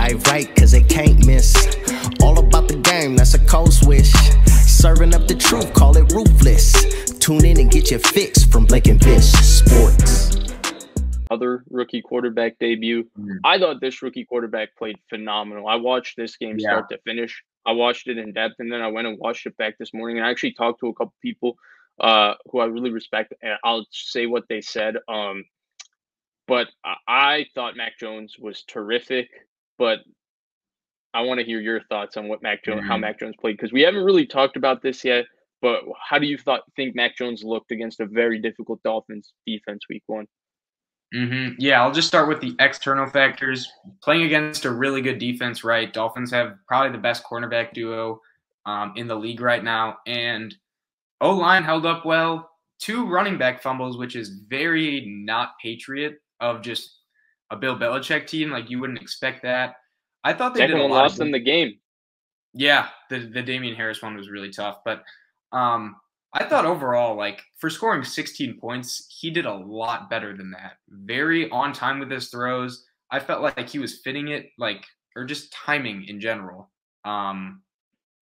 dive right, cause it can't miss. All about the game, that's a cold switch. Serving up the truth, call it ruthless. Tune in and get your fix from Blake and Vish Sports. Other rookie quarterback debut. I thought this rookie quarterback played phenomenal. I watched this game start to finish. I watched it in depth, and then I went and watched it back this morning. And I actually talked to a couple people who I really respect, and I'll say what they said. But I thought Mac Jones was terrific. But I want to hear your thoughts on what how Mac Jones played, because we haven't really talked about this yet. But how do you think Mac Jones looked against a very difficult Dolphins defense week 1? Yeah, I'll just start with the external factors. Playing against a really good defense, right? Dolphins have probably the best cornerback duo in the league right now. And O-line held up well. 2 running back fumbles, which is very not Patriot of just a Bill Belichick team. Like, you wouldn't expect that. I thought they did a lot. Lost them the game. Yeah, the Damian Harris one was really tough. But I thought overall, like, for scoring 16 points, he did a lot better than that. Very on time with his throws. I felt like he was fitting it, like, or just timing in general.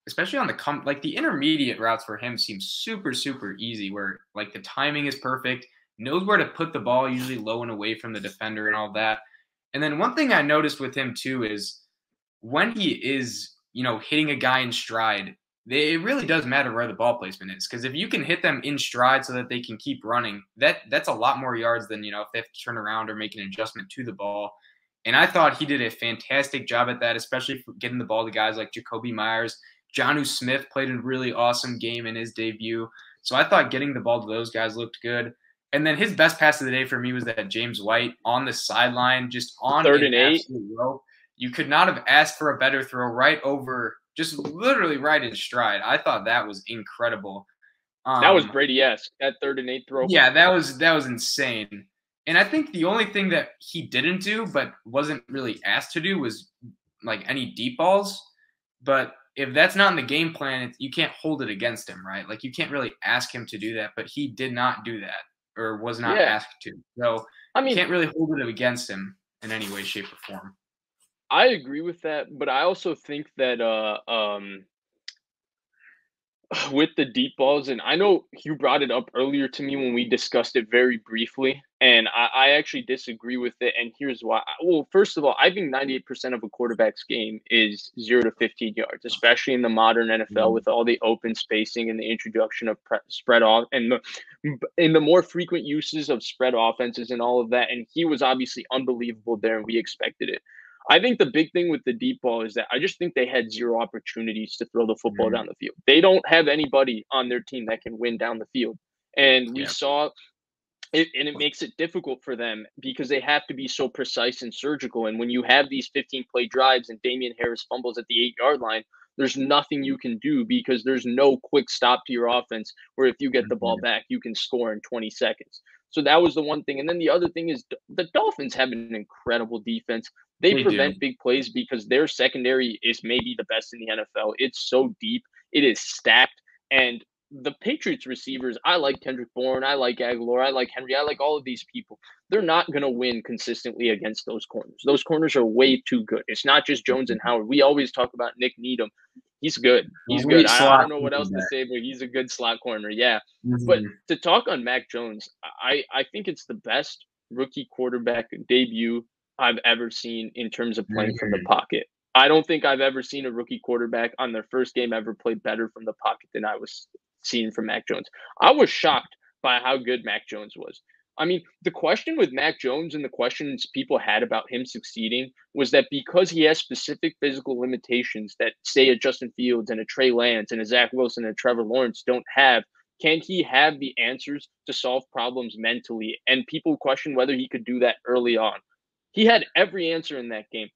Especially on the intermediate routes for him seem super, super easy, where, like, the timing is perfect, knows where to put the ball, usually low and away from the defender and all that. And then one thing I noticed with him too is when he is, hitting a guy in stride, it really does matter where the ball placement is, because if you can hit them in stride so that they can keep running, that's a lot more yards than, if they have to turn around or make an adjustment to the ball. And I thought he did a fantastic job at that, especially for getting the ball to guys like Jacoby Myers. Jonnu Smith played a really awesome game in his debut. So I thought getting the ball to those guys looked good. And then his best pass of the day for me was that James White on the sideline, just on 3rd and 8. Row. You could not have asked for a better throw right over, just literally right in stride. I thought that was incredible. That was Brady-esque, that 3rd and 8 throw. Yeah, that was insane. And I think the only thing that he didn't do, but wasn't really asked to do, was like any deep balls. But if that's not in the game plan, you can't hold it against him, right? Like, you can't really ask him to do that, but he did not do that, or was not asked to. So you can't really hold it against him in any way, shape, or form. I agree with that, but I also think that with the deep balls, and I know you brought it up earlier to me when we discussed it very briefly, and I actually disagree with it, and here's why. Well, first of all, I think 98% of a quarterback's game is 0 to 15 yards, especially in the modern NFL with all the open spacing and the introduction of spread off and the more frequent uses of spread offenses and all of that, and he was obviously unbelievable there, and we expected it. I think the big thing with the deep ball is that I just think they had 0 opportunities to throw the football down the field. They don't have anybody on their team that can win down the field. And we saw it, and it makes it difficult for them because they have to be so precise and surgical. And when you have these 15-play drives and Damian Harris fumbles at the 8-yard line, there's nothing you can do because there's no quick stop to your offense where if you get the ball back, you can score in 20 seconds. So that was the one thing. And then the other thing is the Dolphins have an incredible defense. They prevent big plays because their secondary is maybe the best in the NFL. It's so deep. It is stacked. And the Patriots receivers, I like Kendrick Bourne, I like Aguilar, I like Henry, I like all of these people. They're not going to win consistently against those corners. Those corners are way too good. It's not just Jones and Howard. We always talk about Nick Needham. He's good. He's good. I don't know what else to say, but he's a good slot corner. Yeah. But to talk on Mac Jones, I think it's the best rookie quarterback debut I've ever seen in terms of playing from the pocket. I don't think I've ever seen a rookie quarterback on their first game ever play better from the pocket than I was seeing from Mac Jones. I was shocked by how good Mac Jones was. I mean, the question with Mac Jones and the questions people had about him succeeding was that because he has specific physical limitations that, say, a Justin Fields and a Trey Lance and a Zach Wilson and a Trevor Lawrence don't have, can he have the answers to solve problems mentally? And people question whether he could do that early on. He had every answer in that game.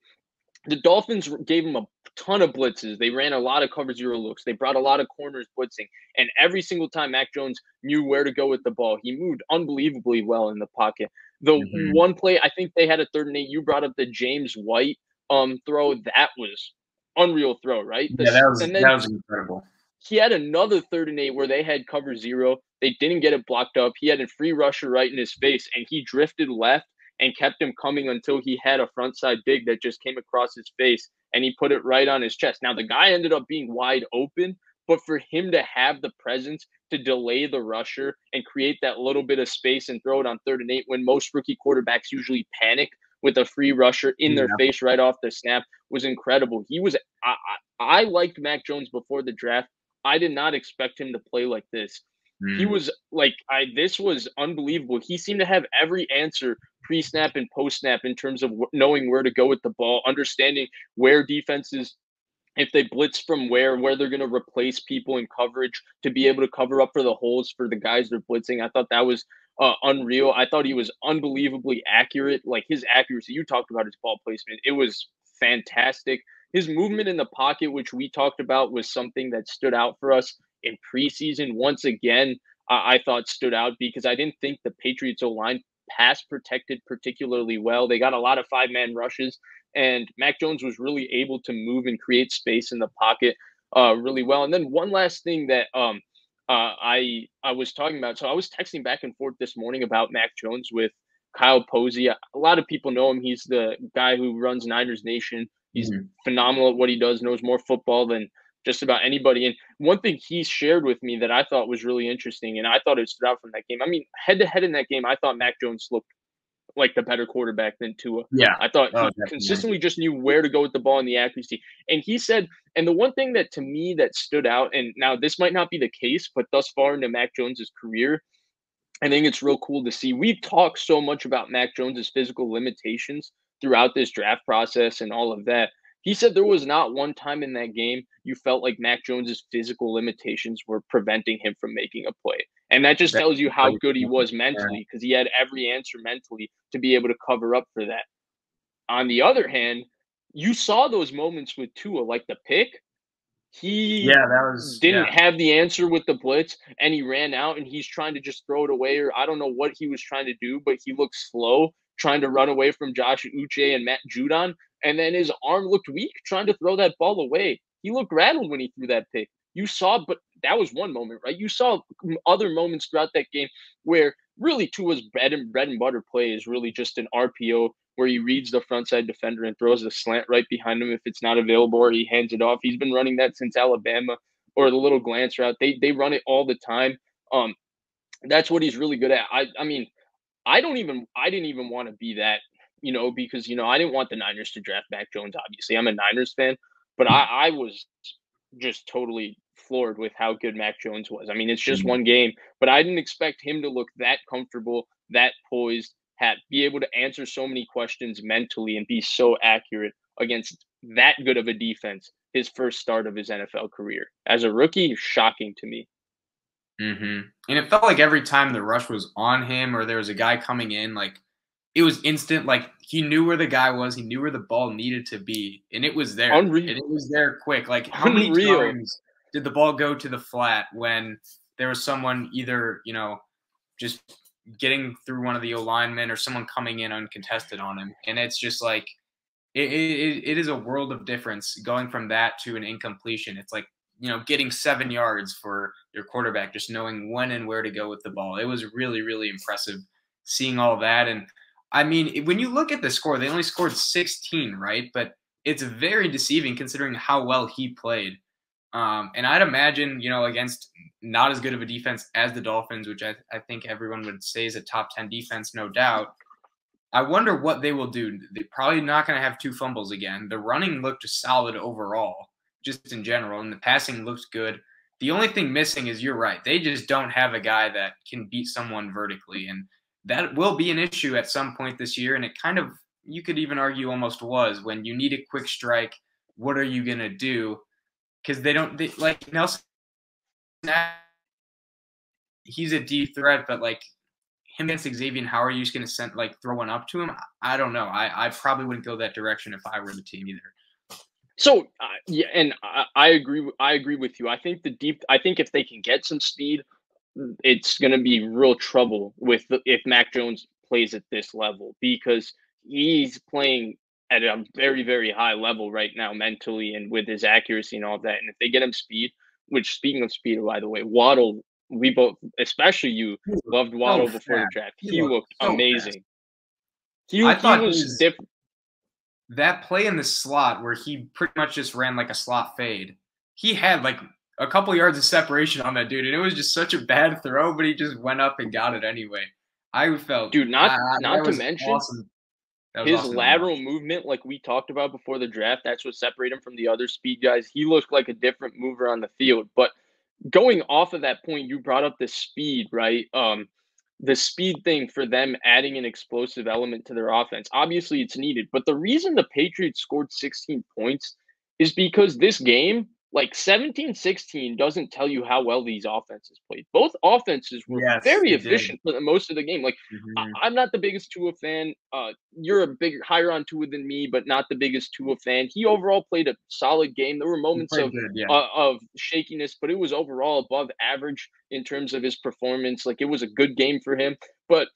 The Dolphins gave him a ton of blitzes. They ran a lot of cover 0 looks. They brought a lot of corners blitzing. And every single time Mac Jones knew where to go with the ball, he moved unbelievably well in the pocket. The one play, I think they had a 3rd and 8. You brought up the James White throw. That was unreal throw, right? That was incredible. He had another 3rd and 8 where they had cover 0. They didn't get it blocked up. He had a free rusher right in his face, and he drifted left. and kept him coming until he had a frontside dig that just came across his face and he put it right on his chest. Now, the guy ended up being wide open, but for him to have the presence to delay the rusher and create that little bit of space and throw it on 3rd and 8 when most rookie quarterbacks usually panic with a free rusher in their face right off the snap was incredible. I liked Mac Jones before the draft. I did not expect him to play like this. He was like, this was unbelievable. He seemed to have every answer pre-snap and post-snap in terms of knowing where to go with the ball, understanding where defenses, if they blitz from where they're going to replace people in coverage to be able to cover up for the holes for the guys they're blitzing. I thought that was unreal. I thought he was unbelievably accurate. Like his accuracy, you talked about his ball placement. It was fantastic. His movement in the pocket, which we talked about, was something that stood out for us in preseason. Once again, I thought stood out because I didn't think the Patriots O-line pass protected particularly well. They got a lot of 5-man rushes, and Mac Jones was really able to move and create space in the pocket really well. And then one last thing that I was talking about. So I was texting back and forth this morning about Mac Jones with Kyle Posey. A lot of people know him. He's the guy who runs Niners Nation. He's phenomenal at what he does, knows more football than just about anybody. And one thing he shared with me that I thought was really interesting, and I thought it stood out from that game. I mean, head-to-head in that game, I thought Mac Jones looked like the better quarterback than Tua. Yeah. I thought he consistently just knew where to go with the ball and the accuracy. And he said, and the one thing that to me that stood out, and now this might not be the case, but thus far into Mac Jones's career, I think it's real cool to see. We've talked so much about Mac Jones's physical limitations throughout this draft process and all of that. He said there was not one time in that game you felt like Mac Jones's physical limitations were preventing him from making a play. And that just tells you how good he was mentally, because he had every answer mentally to be able to cover up for that. On the other hand, you saw those moments with Tua, like the pick. He didn't have the answer with the blitz, and he ran out, and he's trying to just throw it away, or I don't know what he was trying to do, but he looked slow, trying to run away from Josh Uche and Matt Judon, and then his arm looked weak trying to throw that ball away. He looked rattled when he threw that pick. You saw, but that was one moment, right? You saw other moments throughout that game where really Tua's bread and butter play is really just an RPO where he reads the front side defender and throws the slant right behind him if it's not available, or he hands it off. He's been running that since Alabama, or the little glance route. They run it all the time. That's what he's really good at. I mean, I didn't even want to be that, because I didn't want the Niners to draft Mac Jones. Obviously, I'm a Niners fan, but I was just totally floored with how good Mac Jones was. I mean, it's just one game, but I didn't expect him to look that comfortable, that poised, be able to answer so many questions mentally and be so accurate against that good of a defense. His first start of his NFL career as a rookie, shocking to me. And it felt like every time the rush was on him or there was a guy coming in, like it was instant. Like he knew where the guy was, he knew where the ball needed to be, and it was there. Unreal. And it was there quick. Like how many times did the ball go to the flat when there was someone either, just getting through one of the O-linemen or someone coming in uncontested on him? And it's just like it is a world of difference going from that to an incompletion. It's like, getting 7 yards for your quarterback, just knowing when and where to go with the ball. It was really, really impressive seeing all that. And I mean, when you look at the score, they only scored 16, right? But it's very deceiving considering how well he played. And I'd imagine, against not as good of a defense as the Dolphins, which I think everyone would say is a top 10 defense, no doubt. I wonder what they will do. They're probably not going to have 2 fumbles again. The running looked solid overall, just in general, and the passing looks good. The only thing missing is, you're right, they just don't have a guy that can beat someone vertically, and that will be an issue at some point this year. And it kind of, you could even argue almost was, when you need a quick strike, what are you going to do? Because like Nelson, he's a deep threat, but like him against Xavier Howard, are you just going to throw one up to him? I don't know. I probably wouldn't go that direction if I were the team either. So yeah, and I agree. I agree with you. I think if they can get some speed, it's going to be real trouble if Mac Jones plays at this level, because he's playing at a very, very high level right now mentally and with his accuracy and all of that. And if they get him speed, which, speaking of speed, by the way, Waddle, we both, especially you, loved Waddle before the draft. He looked amazing. I thought he was different. That play in the slot where he pretty much just ran like a slot fade. He had like a couple yards of separation on that dude, and it was just such a bad throw, but he just went up and got it anyway. I felt, Dude, not to was mention awesome. That was his awesome lateral movement, like we talked about before the draft. That's what separated him from the other speed guys. He looked like a different mover on the field. But going off of that point, you brought up the speed, right? The speed thing for them adding an explosive element to their offense. Obviously, it's needed. But the reason the Patriots scored 16 points is because this game, like 17-16, doesn't tell you how well these offenses played. Both offenses were very efficient for most of the game. Like, I'm not the biggest Tua fan. You're a big higher on Tua than me, but not the biggest Tua fan. He overall played a solid game. There were moments of shakiness, but it was overall above average in terms of his performance. Like, it was a good game for him. But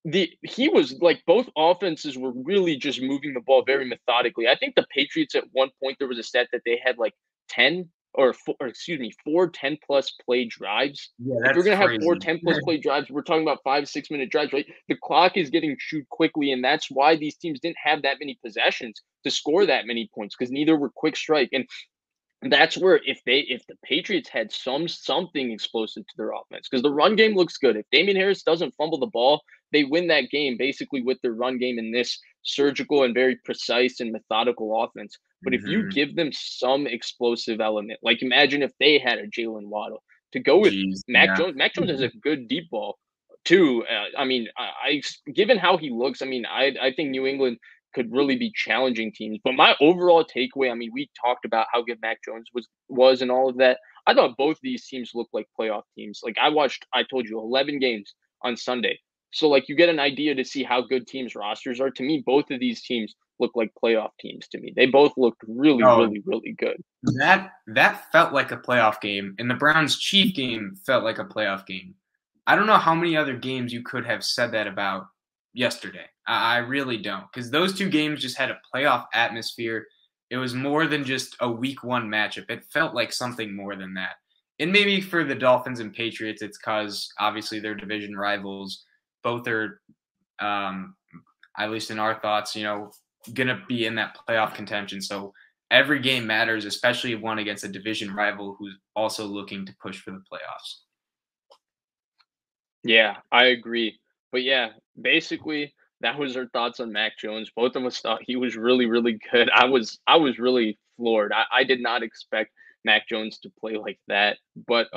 he was like, both offenses were really just moving the ball very methodically. I think the Patriots at one point, there was a stat that they had like 4 10-plus play drives. If you're going to have 4 10-plus play drives, we're talking about 5-6 minute drives, right? The clock is getting chewed quickly, and that's why these teams didn't have that many possessions to score that many points, because neither were quick strike. And that's where if the Patriots had something explosive to their offense, because the run game looks good. If Damian Harris doesn't fumble the ball, they win that game basically with their run game in this surgical and very precise and methodical offense. But if you give them some explosive element, like imagine if they had a Jalen Waddle to go with Mac Jones. Mac Jones has a good deep ball too. I mean, I given how he looks, I mean, I think New England could really be challenging teams. But my overall takeaway, I mean, we talked about how good Mac Jones was and all of that. I thought both of these teams looked like playoff teams. Like I told you, 11 games on Sunday. So like you get an idea to see how good teams' rosters are. To me, both of these teams look like playoff teams to me. They both looked really, really good. That felt like a playoff game, and the Browns-Chief game felt like a playoff game. I don't know how many other games you could have said that about yesterday. I really don't, because those two games just had a playoff atmosphere. It was more than just a week one matchup. It felt like something more than that. And maybe for the Dolphins and Patriots, it's because obviously they're division rivals. Both are, at least in our thoughts, going to be in that playoff contention. So every game matters, especially one against a division rival who's also looking to push for the playoffs. Yeah, I agree. But yeah, basically that was our thoughts on Mac Jones. Both of us thought he was really, really good. I was really floored. I did not expect Mac Jones to play like that. But